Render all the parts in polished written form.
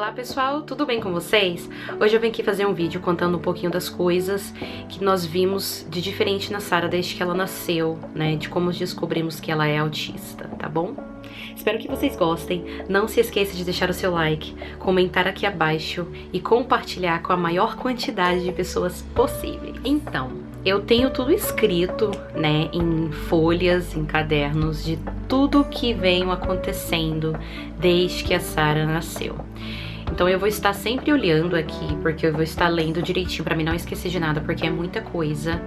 Olá pessoal, tudo bem com vocês? Hoje eu vim aqui fazer um vídeo contando um pouquinho das coisas que nós vimos de diferente na Sarah desde que ela nasceu, né? De como descobrimos que ela é autista, tá bom? Espero que vocês gostem. Não se esqueça de deixar o seu like, comentar aqui abaixo e compartilhar com a maior quantidade de pessoas possível. Então, eu tenho tudo escrito, né, em folhas, em cadernos, de tudo que vem acontecendo desde que a Sarah nasceu. Então eu vou estar sempre olhando aqui, porque eu vou estar lendo direitinho pra mim não esquecer de nada, porque é muita coisa.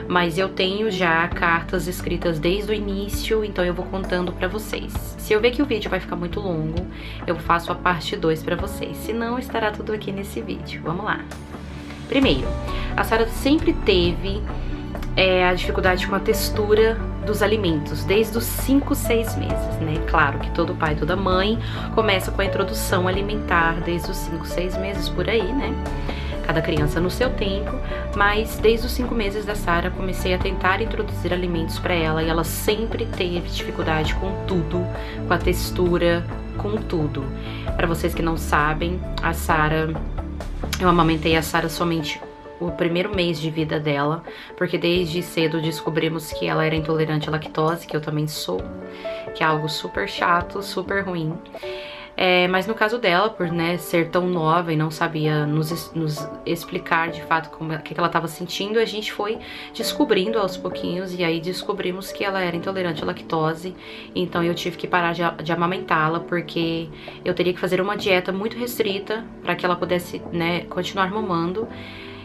Mas eu tenho já cartas escritas desde o início, então eu vou contando pra vocês. Se eu ver que o vídeo vai ficar muito longo, eu faço a parte 2 pra vocês. Se não, estará tudo aqui nesse vídeo. Vamos lá. Primeiro, a Sarah sempre teve a dificuldade com a textura dos alimentos, desde os 5, 6 meses, né? Claro que todo pai, toda mãe começa com a introdução alimentar desde os 5, 6 meses por aí, né? Cada criança no seu tempo, mas desde os 5 meses da Sarah comecei a tentar introduzir alimentos para ela e ela sempre teve dificuldade com tudo, com a textura, com tudo. Para vocês que não sabem, eu amamentei a Sarah somente o primeiro mês de vida dela, porque desde cedo descobrimos que ela era intolerante à lactose, que eu também sou, que é algo super chato, super ruim. Mas no caso dela, por ser tão nova e não sabia nos explicar de fato o que ela estava sentindo, a gente foi descobrindo aos pouquinhos e aí descobrimos que ela era intolerante à lactose. Então eu tive que parar de amamentá-la, porque eu teria que fazer uma dieta muito restrita para que ela pudesse continuar mamando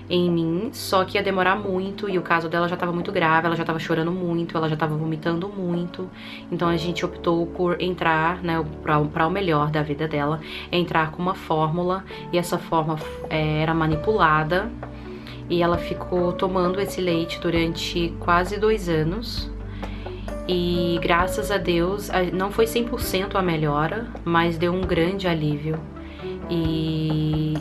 em mim, só que ia demorar muito e o caso dela já estava muito grave, ela já estava chorando muito, ela já estava vomitando muito, então a gente optou por entrar, para o melhor da vida dela, entrar com uma fórmula, e essa fórmula era manipulada e ela ficou tomando esse leite durante quase 2 anos e graças a Deus, não foi 100% a melhora, mas deu um grande alívio e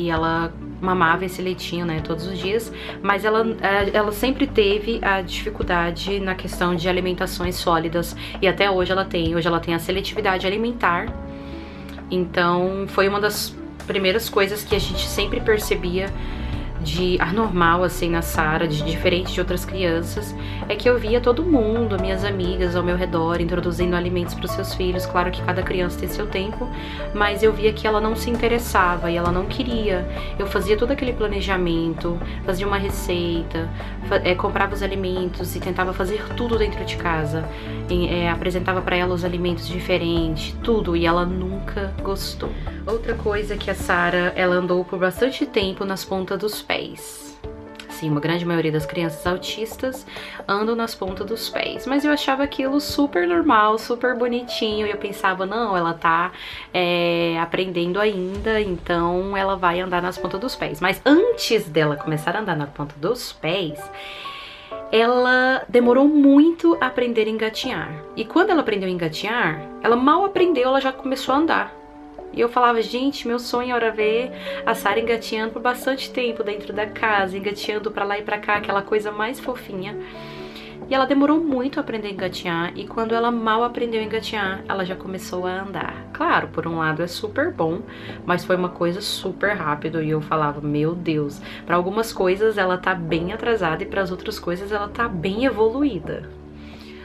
ela mamava esse leitinho, todos os dias, mas ela sempre teve a dificuldade na questão de alimentações sólidas e até hoje ela tem. Hoje ela tem a seletividade alimentar, então foi uma das primeiras coisas que a gente sempre percebia de anormal, assim, na Sarah, de diferente de outras crianças, é que eu via todo mundo, minhas amigas ao meu redor, introduzindo alimentos para os seus filhos. Claro que cada criança tem seu tempo, mas eu via que ela não se interessava e ela não queria. Eu fazia todo aquele planejamento, fazia uma receita, comprava os alimentos e tentava fazer tudo dentro de casa. Apresentava para ela os alimentos diferentes, tudo, e ela nunca gostou. Outra coisa que a Sarah, ela andou por bastante tempo nas pontas dos pés. Sim, uma grande maioria das crianças autistas andam nas pontas dos pés. Mas eu achava aquilo super normal, super bonitinho. E eu pensava, não, ela tá aprendendo ainda, então ela vai andar nas pontas dos pés. Mas antes dela começar a andar na ponta dos pés, ela demorou muito a aprender a engatinhar. E quando ela aprendeu a engatinhar, ela mal aprendeu, ela já começou a andar. E eu falava, gente, meu sonho era ver a Sarah engatinhando por bastante tempo dentro da casa, engatinhando pra lá e pra cá, aquela coisa mais fofinha. E ela demorou muito a aprender a engatinhar, e quando ela mal aprendeu a engatinhar, ela já começou a andar. Claro, por um lado é super bom, mas foi uma coisa super rápido, e eu falava, meu Deus, para algumas coisas ela tá bem atrasada e para as outras coisas ela tá bem evoluída.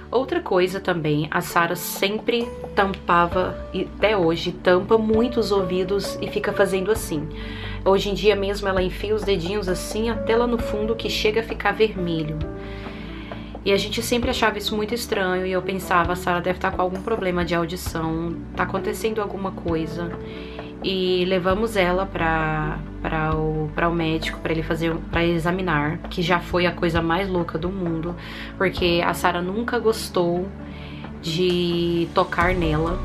Outra coisa também, a Sarah sempre tampava, e até hoje tampa muito os ouvidos e fica fazendo assim. Hoje em dia mesmo ela enfia os dedinhos assim até lá no fundo, que chega a ficar vermelho. E a gente sempre achava isso muito estranho e eu pensava, a Sarah deve estar com algum problema de audição, tá acontecendo alguma coisa. E levamos ela para o médico para examinar, que já foi a coisa mais louca do mundo, porque a Sarah nunca gostou de tocar nela.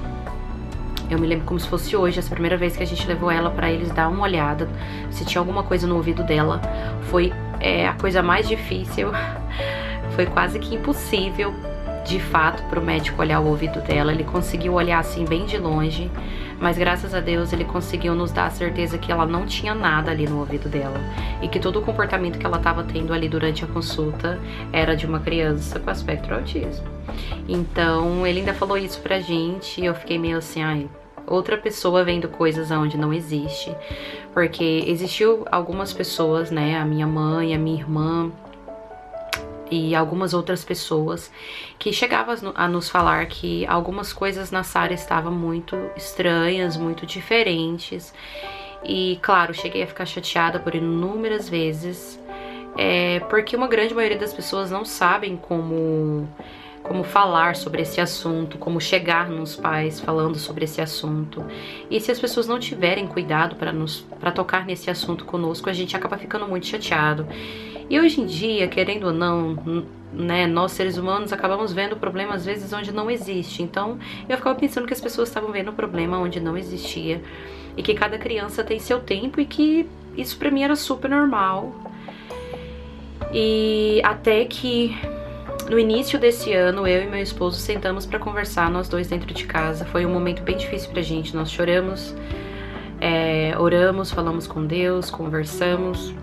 Eu me lembro como se fosse hoje, essa primeira vez que a gente levou ela para eles dar uma olhada se tinha alguma coisa no ouvido dela. Foi a coisa mais difícil, foi quase que impossível de fato para o médico olhar o ouvido dela. Ele conseguiu olhar assim bem de longe, mas graças a Deus ele conseguiu nos dar a certeza que ela não tinha nada ali no ouvido dela e que todo o comportamento que ela estava tendo ali durante a consulta era de uma criança com espectro autismo. Então ele ainda falou isso pra gente e eu fiquei meio assim, ai, outra pessoa vendo coisas onde não existe. Porque existiu algumas pessoas, né, a minha mãe, a minha irmã e algumas outras pessoas que chegavam a nos falar que algumas coisas na Sara estavam muito estranhas, muito diferentes. E claro, cheguei a ficar chateada por inúmeras vezes, porque uma grande maioria das pessoas não sabem como falar sobre esse assunto, como chegar nos pais falando sobre esse assunto. E se as pessoas não tiverem cuidado para tocar nesse assunto conosco, a gente acaba ficando muito chateado. E hoje em dia, querendo ou não, né, nós seres humanos acabamos vendo o problema às vezes onde não existe. Então eu ficava pensando que as pessoas estavam vendo o problema onde não existia, e que cada criança tem seu tempo, e que isso pra mim era super normal. E até que no início desse ano, eu e meu esposo sentamos pra conversar, nós dois dentro de casa. Foi um momento bem difícil pra gente, nós choramos, oramos, falamos com Deus, conversamos.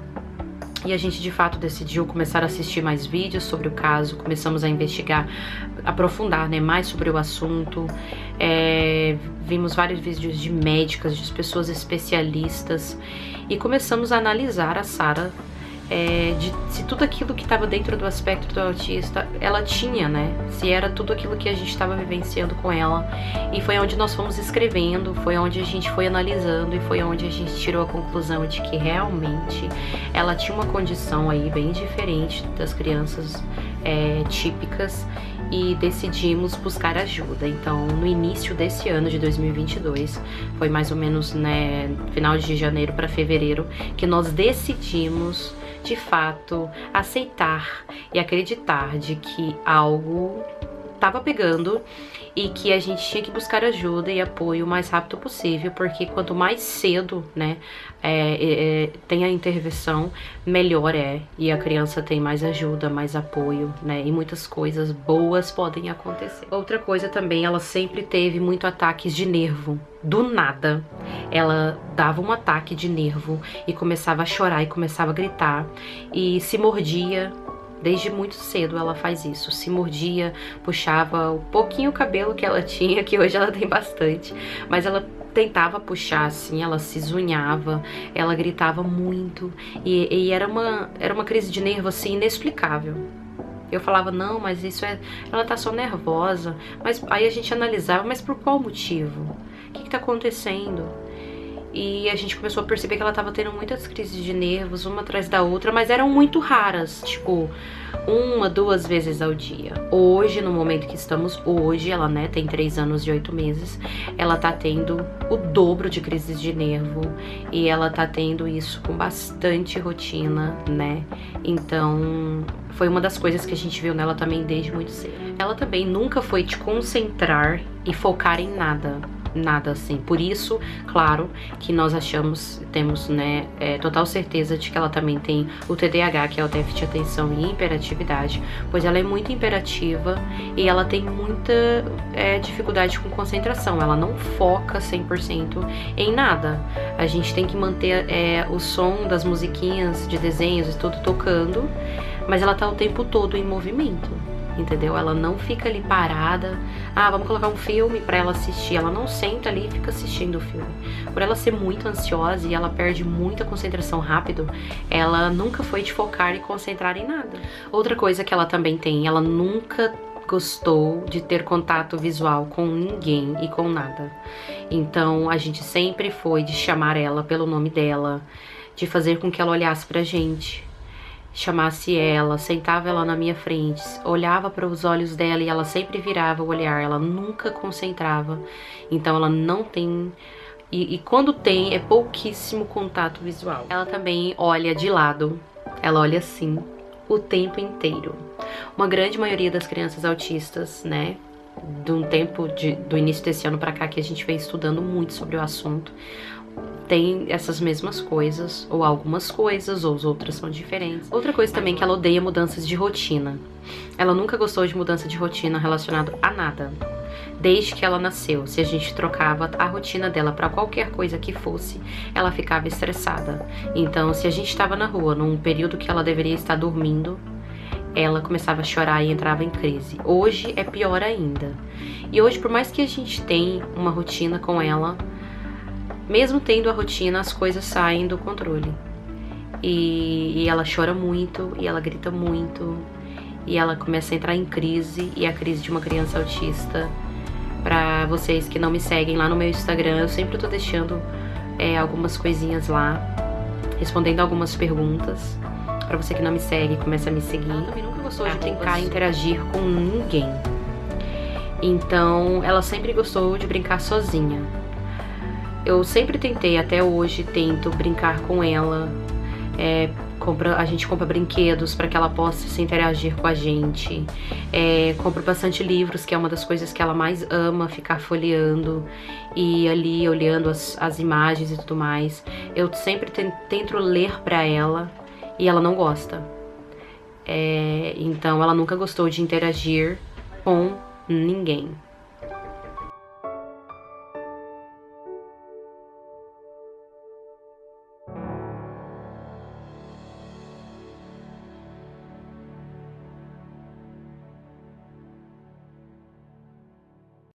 E a gente de fato decidiu começar a assistir mais vídeos sobre o caso, começamos a investigar, aprofundar, né, mais sobre o assunto. Vimos vários vídeos de médicas, de pessoas especialistas, e começamos a analisar a Sara, se tudo aquilo que estava dentro do espectro do autista ela tinha, né? Se era tudo aquilo que a gente estava vivenciando com ela. E foi onde nós fomos escrevendo, foi onde a gente foi analisando, e foi onde a gente tirou a conclusão de que realmente ela tinha uma condição aí bem diferente das crianças típicas, e decidimos buscar ajuda. Então, no início desse ano de 2022, foi mais ou menos, né, final de janeiro para fevereiro, que nós decidimos de fato aceitar e acreditar de que algo estava pegando e que a gente tinha que buscar ajuda e apoio o mais rápido possível, porque quanto mais cedo, né, tem a intervenção, melhor e a criança tem mais ajuda, mais apoio, né, e muitas coisas boas podem acontecer. Outra coisa também, ela sempre teve muito ataques de nervo. Do nada, ela dava um ataque de nervo e começava a chorar e começava a gritar e se mordia. Desde muito cedo ela faz isso, se mordia, puxava o pouquinho cabelo que ela tinha, que hoje ela tem bastante, mas ela tentava puxar assim, ela se zunhava, ela gritava muito, e era uma crise de nervo assim inexplicável. Eu falava, não, mas isso ela tá só nervosa, mas aí a gente analisava, mas por qual motivo? O que tá acontecendo? E a gente começou a perceber que ela tava tendo muitas crises de nervos, uma atrás da outra, mas eram muito raras, tipo, 1, 2 vezes ao dia. Hoje, no momento que estamos hoje, ela, né, tem 3 anos e 8 meses, ela tá tendo o dobro de crises de nervo, e ela tá tendo isso com bastante rotina, né? Então, foi uma das coisas que a gente viu nela também desde muito cedo. Ela também nunca foi te concentrar e focar em nada. Nada assim. Por isso, claro, que nós temos, né, total certeza de que ela também tem o TDAH, que é o déficit de atenção e hiperatividade, pois ela é muito imperativa e ela tem muita dificuldade com concentração. Ela não foca 100% em nada. A gente tem que manter o som das musiquinhas de desenhos e tudo tocando, mas ela tá o tempo todo em movimento. Entendeu? Ela não fica ali parada, vamos colocar um filme pra ela assistir. Ela não senta ali e fica assistindo o filme. Por ela ser muito ansiosa e ela perde muita concentração rápido, ela nunca foi de focar e concentrar em nada. Outra coisa que ela também tem, ela nunca gostou de ter contato visual com ninguém e com nada. Então a gente sempre foi de chamar ela pelo nome dela, de fazer com que ela olhasse pra gente, chamasse ela, sentava ela na minha frente, olhava para os olhos dela e ela sempre virava o olhar, ela nunca concentrava. Então ela não tem, e quando tem, é pouquíssimo contato visual. Ela também olha de lado, ela olha assim o tempo inteiro. Uma grande maioria das crianças autistas, né, do início desse ano pra cá, que a gente vem estudando muito sobre o assunto, tem essas mesmas coisas, ou algumas coisas, ou as outras são diferentes. Outra coisa também que ela odeia mudanças de rotina. Ela nunca gostou de mudança de rotina relacionado a nada. Desde que ela nasceu, se a gente trocava a rotina dela para qualquer coisa que fosse, ela ficava estressada. Então, se a gente estava na rua num período que ela deveria estar dormindo, ela começava a chorar e entrava em crise. Hoje é pior ainda. E hoje, por mais que a gente tenha uma rotina com ela, mesmo tendo a rotina, as coisas saem do controle. E ela chora muito, e ela grita muito, e ela começa a entrar em crise, e a crise de uma criança autista. Pra vocês que não me seguem lá no meu Instagram, eu sempre tô deixando algumas coisinhas lá, respondendo algumas perguntas. Pra você que não me segue, comece a me seguir. Ela também nunca gostou de brincar e interagir com ninguém. Então, ela sempre gostou de brincar sozinha. Eu sempre tentei, até hoje, tento brincar com ela. A gente compra brinquedos para que ela possa se interagir com a gente. Compro bastante livros, que é uma das coisas que ela mais ama, ficar folheando e ali olhando as imagens e tudo mais. Eu sempre tento ler para ela e ela não gosta. Então ela nunca gostou de interagir com ninguém.